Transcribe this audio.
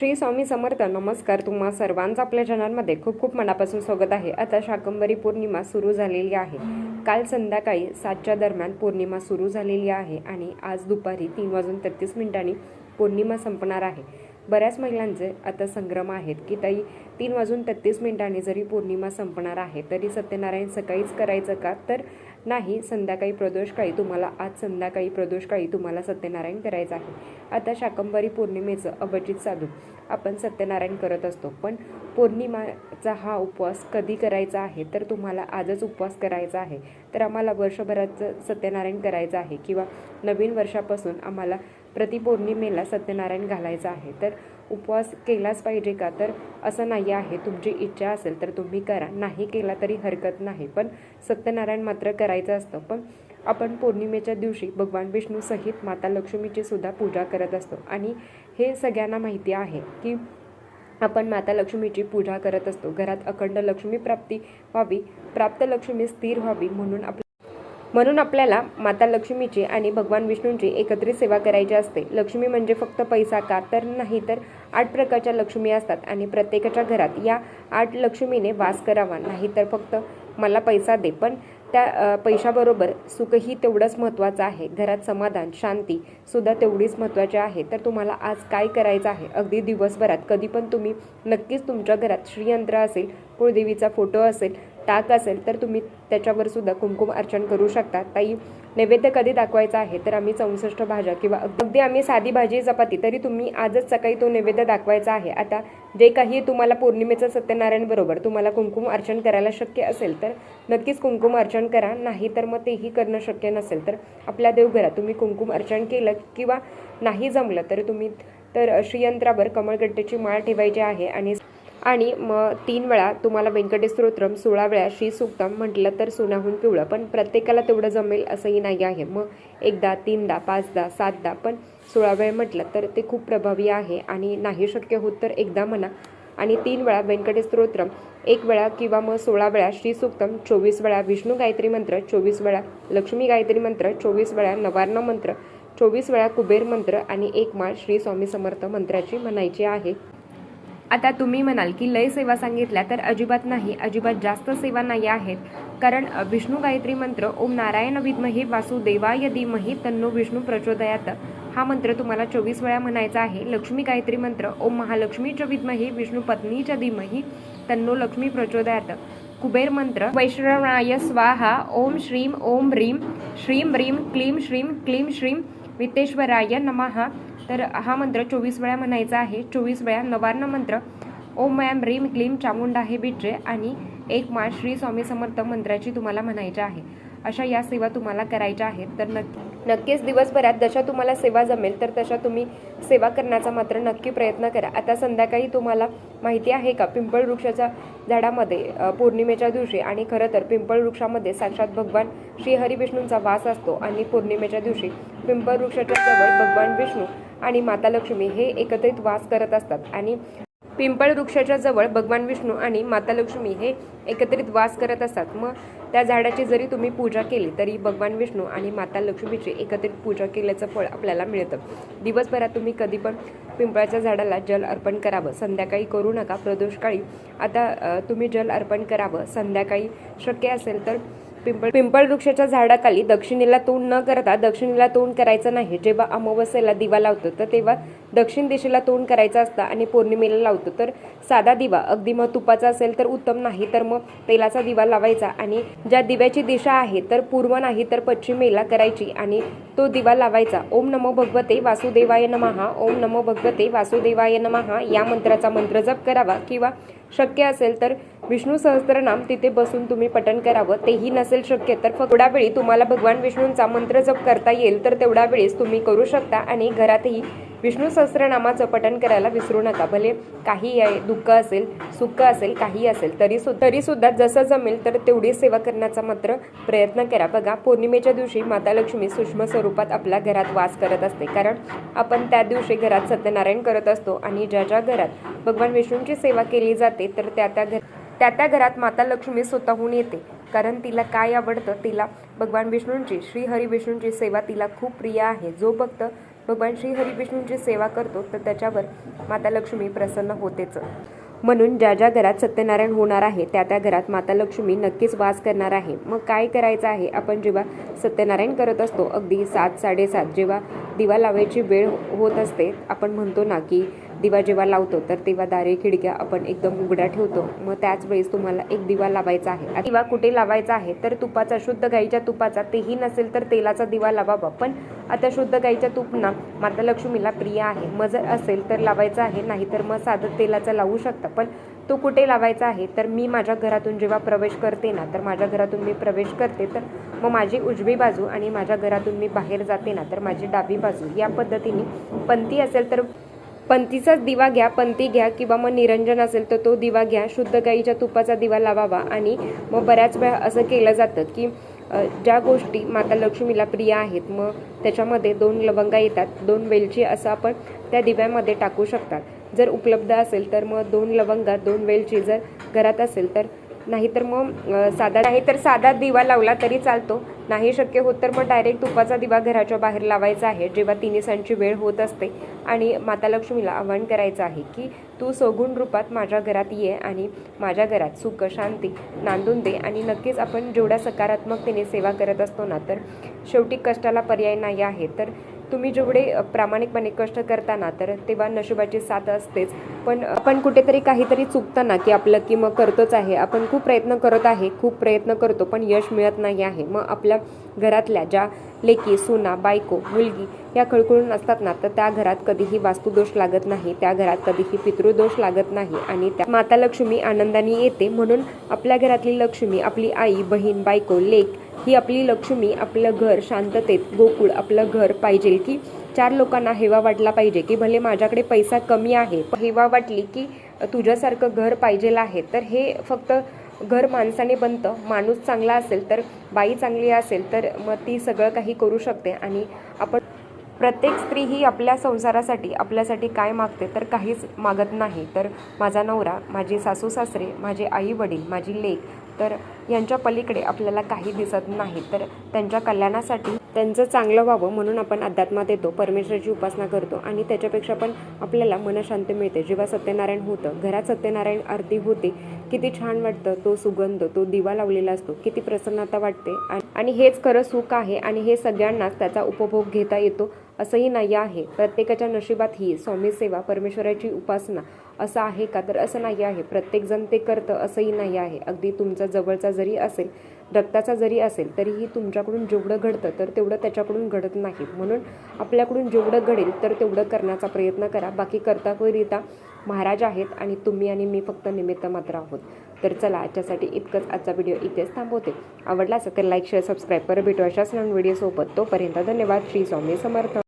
श्री स्वामी समर्थ. नमस्कार. तुम्हा सर्वांचं आपल्या चॅनलमध्ये खूप खूप मनापासून स्वागत आहे. आता शाकंभरी पौर्णिमा सुरू झालेली आहे. काल संध्याकाळी 7च्या दरम्यान पौर्णिमा सुरू झालेली आहे आणि आज दुपारी 3:33 पौर्णिमा संपणार आहे. बऱ्याच महिलांचे आता संग्रम आहेत की ताई 3:33 जरी पौर्णिमा संपणार आहे तरी सत्यनारायण सकाळीच करायचं का? तर नाही, संध्याकाळी प्रदोषकाळी तुम्हाला सत्यनारायण करायचं आहे. आता शाकंभरी पौर्णिमेचं अभिजित साधून आपण सत्यनारायण करत असतो, पण पौर्णिमाचा हा उपवास कधी करायचा आहे? तर तुम्हाला आजच उपवास करायचा आहे. तर आम्हाला वर्षभराचं सत्यनारायण करायचं आहे किंवा नवीन वर्षापासून आम्हाला प्रतिपौर्णिमेला सत्यनारायण घालायचं आहे. तर उपवास केलाच पाहिजे का? तर असं नाही आहे. तुमची इच्छा असेल तर तुम्ही करा, नाही केला तरी हरकत नाही, पण सत्यनारायण मात्र करायचं असतं. पण आपण पौर्णिमेच्या दिवशी भगवान विष्णू सहित माता लक्ष्मीची सुद्धा पूजा करत असतो आणि हे सगळ्यांना माहिती आहे की आपण माता लक्ष्मीची पूजा करत असतो. घरात अखंड लक्ष्मी प्राप्ती व्हावी, प्राप्त लक्ष्मी स्थिर व्हावी म्हणून आपल्याला माता लक्ष्मीची आणि भगवान विष्णूंची एकत्रित सेवा करायची असते. लक्ष्मी म्हणजे फक्त पैसा का? तर नाही, तर 8 प्रकारच्या लक्ष्मी असतात आणि प्रत्येकाच्या घरात या 8 लक्ष्मीने वास करावा. नाही तर फक्त मला पैसा दे, पण त्या पैशाबरोबर सुखही तेवढंच महत्त्वाचं आहे. घरात समाधान, शांती सुद्धा तेवढीच महत्त्वाची आहे. तर तुम्हाला आज काय करायचं आहे? अगदी दिवसभरात कधी पण तुम्ही नक्कीच तुमच्या घरात श्रीयंत्र असेल, कुळदेवीचा फोटो असेल, टाक असेल तर तुम्ही त्याच्यावर सुद्धा कुंकुम अर्चन करू शकता. ताई नैवेद्य कधी दाखवायचा आहे? तर आम्ही 64 भाज्या किंवा अगदी आम्ही साधी भाजी चपाती तरी तुम्ही आजच सकाळी तो नैवेद्य दाखवायचा आहे. आता जे काही तुम्हाला पौर्णिमेचं सत्यनारायण बरोबर तुम्हाला कुंकुम अर्चन करायला शक्य असेल तर नक्कीच कुंकुम अर्चन करा. नाही तर मग तेही करणं शक्य नसेल तर आपल्या देवघरात तुम्ही कुंकुम अर्चन केलं किंवा नाही जमलं तर तुम्ही श्रीयंत्रावर कमळगट्टेची माळ ठेवायची आहे आणि मग 3 वेळा तुम्हाला व्यंकटेश स्तोत्रम, 16 वेळा श्री सूक्तम म्हटलं तर सोन्याहून पिवळं, पण प्रत्येकाला तेवढं जमेल असंही नाही आहे. मग 1दा, 3दा, 5दा, 7दा, पण 16 वेळ म्हटलं तर ते खूप प्रभावी आहे आणि नाही शक्य होत तर 1दा म्हणा आणि 3 वेळा व्यंकटेश स्तोत्रम, 1 वेळा किंवा मग 16 वेळा श्री सूक्तम, 24 वेळा विष्णू गायत्री मंत्र, 24 वेळा लक्ष्मी गायत्री मंत्र, 24 वेळा नवार्ण मंत्र, 24 वेळा कुबेर मंत्र आणि 1 माळ श्री स्वामी समर्थ मंत्राची म्हणायची आहे. आता तुम्ही म्हणाल की लय सेवा सांगितल्या, तर अजिबात नाही, अजिबात जास्त सेवा नाही आहेत. कारण विष्णू गायत्री मंत्र ओम नारायण विद्महे वासुदेवाय धीमहि तन्नो विष्णू प्रचोदयात हा मंत्र तुम्हाला 24 वेळा म्हणायचा आहे. लक्ष्मी गायत्री मंत्र ओम महालक्ष्मीच विद्महे विष्णू पत्नीच धीमहि तन्नो लक्ष्मी प्रचोदयात. कुबेर मंत्र वैष्णवाय स्वाहा ओम श्रीम ह्रीम क्लीम श्रीम वित्तेश्वराय नमः. तर हा मंत्र 24 वेळा म्हणायचा आहे. 24 वेळा नवार्ण मंत्र ओम ऐं ह्रीम क्लीम चामुंडाहे बिट्रे आणि 1 माळ श्री स्वामी समर्थ मंत्राची तुम्हाला म्हणायची आहे. अशा या सेवा तुम्हाला करायच्या आहेत. तर नक्कीच दिवसभरात जशा तुम्हाला सेवा जमेल तर तशा तुम्ही सेवा करण्याचा मात्र नक्की प्रयत्न करा. आता संध्याकाळी तुम्हाला माहिती आहे का, पिंपळ वृक्षाच्या झाडामध्ये पौर्णिमेच्या दिवशी, आणि खरं तर पिंपळ वृक्षामध्ये साक्षात भगवान श्री हरिविष्णूंचा वास असतो आणि पौर्णिमेच्या दिवशी पिंपळ वृक्षाच्या जवळ भगवान विष्णू आणि माता लक्ष्मी हे एकत्रित वास करत असतात आणि पिंपळ वृक्षाच्या जवळ भगवान विष्णू आणि माता लक्ष्मी हे एकत्रित वास करत असतात. मग त्या झाडाची जरी तुम्ही पूजा केली तरी भगवान विष्णू आणि माता लक्ष्मीची एकत्रित पूजा केल्याचं फळ आपल्याला मिळतं. दिवसभरात तुम्ही कधी पण पिंपळाच्या झाडाला जल अर्पण करावं. संध्याकाळी करू नका, प्रदोषकाळी आता तुम्ही जल अर्पण करावं. संध्याकाळी शक्य असेल तर पिंपळ वृक्षाच्या झाडाखाली दक्षिणेला तोंड न करता, दक्षिणेला तोंड करायचं नाही. जेव्हा अमावस्येला दिवा लावतो तर तेव्हा दक्षिण दिशेला तोंड करायचं असतं आणि पौर्णिमेला लावतो तर साधा दिवा, अगदी मग तुपाचा असेल तर उत्तम, नाही तर मग तेलाचा दिवा लावायचा आणि ज्या दिव्याची दिशा आहे तर पूर्व नाही तर पश्चिमेला करायची आणि तो दिवा लावायचा. ओम नमो भगवते वासुदेवाय नमः, ओम नमो भगवते वासुदेवाय नमः या मंत्राचा मंत्रजप करावा किंवा शक्य असेल तर विष्णू सहस्त्रनाम तिथे बसून तुम्ही पठण करावं. तेही नसेल शक्य तर तेवढ्या वेळी तुम्हाला भगवान विष्णूंचा मंत्र जप करता येईल तर तेवढ्या वेळेस तुम्ही करू शकता आणि घरातही विष्णू सहस्त्रनामाचं पठण करायला विसरू नका. भले काही दुःख असेल, सुख असेल, काही असेल तरी सुद्धा जसं जमेल तर तेवढी सेवा करण्याचा मात्र प्रयत्न करा. बघा, पौर्णिमेच्या दिवशी माता लक्ष्मी सूक्ष्म स्वरूपात आपल्या घरात वास करत असते, कारण आपण त्या दिवशी घरात सत्यनारायण करत असतो आणि ज्या घरात भगवान विष्णूंची सेवा केली जाते तर त्या घरात माता लक्ष्मी स्वतःहून येते. कारण तिला काय आवडतं, तिला भगवान विष्णूंची, श्री हरी विष्णूंची सेवा तिला खूप प्रिय आहे. जो भक्त भगवान श्री हरिविष्णूंची सेवा करतो तर त्याच्यावर माता लक्ष्मी प्रसन्न होतेच. म्हणून ज्या ज्या घरात सत्यनारायण होणार आहे त्या त्या घरात माता लक्ष्मी नक्कीच वास करणार आहे. मग काय करायचं आहे, आपण जेव्हा सत्यनारायण करत असतो अगदी 7-7:30 जेव्हा दिवा लावायची वेळ होत असते, आपण म्हणतो ना की दिवा जेव्हा लावतो तर तेव्हा दारे खिडक्या आपण एकदम उघड्या ठेवतो. मग त्याच वेळेस तुम्हाला एक दिवा लावायचा आहे. दिवा कुठे लावायचा आहे तर तुपाचा, शुद्ध गाईच्या तुपाचा, तेही नसेल तर तेलाचा दिवा लावावा. पण आता शुद्ध गाईच्या तूप ना माता लक्ष्मीला प्रिय आहे. मग जर असेल तर लावायचं आहे, नाही तर मग साधं तेलाचा लावू शकता. पण तो कुठे लावायचा आहे तर मी माझ्या घरातून जेव्हा प्रवेश करते ना, तर माझ्या घरातून मी प्रवेश करते तर मग माझी उजवी बाजू आणि माझ्या घरातून मी बाहेर जाते ना तर माझी डावी बाजू, या पद्धतीने पंथी असेल तर पंथीचाच दिवा घ्या, पंथी घ्या, किंवा मग निरंजन असेल तर तो दिवा घ्या. शुद्ध गाईच्या तुपाचा दिवा लावावा. आणि मग बऱ्याच वेळा असं केलं जातं की ज्या गोष्टी माता लक्ष्मीला प्रिय आहेत मग त्याच्यामध्ये 2 लवंगा येतात, 2 वेलची असं आपण त्या दिव्यामध्ये टाकू शकतात. जर उपलब्ध असेल तर मग 2 लवंगा 2 वेलची जर घरात असेल तर, नाहीतर मग साधा दिवा लावला तरी चालतो. नाही शक्य होत तर मग डायरेक्ट तुपाचा दिवा घराच्या बाहेर लावायचा आहे जेव्हा तिन्हीसांची वेळ होत असते. आणि माता लक्ष्मीला आवाहन करायचं आहे की तू सगुण रूपात माझ्या घरात ये आणि माझ्या घरात सुख शांती नांदून दे. आणि नक्कीच आपण जेवढ्या सकारात्मकतेने सेवा करत असतो ना तर शेवटी कष्टाला पर्याय नाही आहे. तर तुम्ही जेवढे प्रामाणिकपणे कष्ट करताना तर तेव्हा नशिबाची साथ असतेच. पण आपण कुठेतरी काहीतरी चुकतं ना की आपलं की मग करतोच आहे, आपण खूप प्रयत्न करत आहे, खूप प्रयत्न करतो पण यश मिळत नाही आहे. मग आपल्या घरातल्या ज्या लेकी, सुना, बायको, मुलगी या खळखळून असतात ना तर त्या घरात कधीही वास्तुदोष लागत नाही, त्या घरात कधीही पितृदोष लागत नाही आणि त्या माता लक्ष्मी आनंदाने येते. म्हणून आपल्या घरातली लक्ष्मी, आपली आई, बहीण, बायको, लेक ही आपली लक्ष्मी, आपलं घर शांततेत गोकुळ आपलं घर पाहिजे की 4 लोकांना हेवा वाटला पाहिजे की भले माझ्याकडे पैसा कमी आहे, हेवा वाटली की तुझ्यासारखं घर पाहिजे आहे. तर हे फक्त घर माणसाने बनतं. माणूस चांगला असेल तर, बाई चांगली असेल तर मग ती सगळं काही करू शकते. आणि आपण प्रत्येक स्त्री ही आपल्या संसारासाठी आपल्यासाठी काय मागते तर काहीच मागत नाही. तर माझा नवरा, माझे सासू सासरे, माझे आई वडील, माझी लेक, तर यांच्या पलीकडे आपल्याला काही दिसत नाही. तर त्यांच्या कल्याणासाठी त्यांचं चांगलं व्हावं म्हणून आपण अध्यात्मात येतो, परमेश्वराची उपासना करतो आणि त्याच्यापेक्षा पण आपल्याला मनशांती मिळते. जेव्हा सत्यनारायण होतं, घरात सत्यनारायण आरती होते, किती छान वाटतं. तो सुगंध, तो दिवा लावलेला असतो, किती प्रसन्नता वाटते. आणि हेच खरं सुख आहे आणि हे सगळ्यांनाच त्याचा उपभोग घेता येतो असंही नाही आहे. प्रत्येकाच्या नशिबात ही स्वामी सेवा, परमेश्वराची उपासना असं आहे का तर असं नाही आहे. प्रत्येकजण ते करतं असंही नाही आहे. अगदी तुमचा जवळचा जरी असेल, रक्ताचा जरी असेल, तरीही तुमच्याकडून जेवढं घडतं तर तेवढं त्याच्याकडून घडत नाही. म्हणून आपल्याकडून जेवढं घडेल तर तेवढं करण्याचा प्रयत्न करा. बाकी कर्ता महाराज आहेत आणि तुम्ही आणि मी फक्त निमित्त मात्र आहोत. तर चला, आजच्यासाठी इतकंच. आजचा व्हिडिओ इथेच थांबवते. आवडला असेल तर लाईक, शेअर, सबस्क्राईब करा. भेटू अशाच नवीन व्हिडिओसोबत. तोपर्यंत धन्यवाद. श्री स्वामी समर्थ.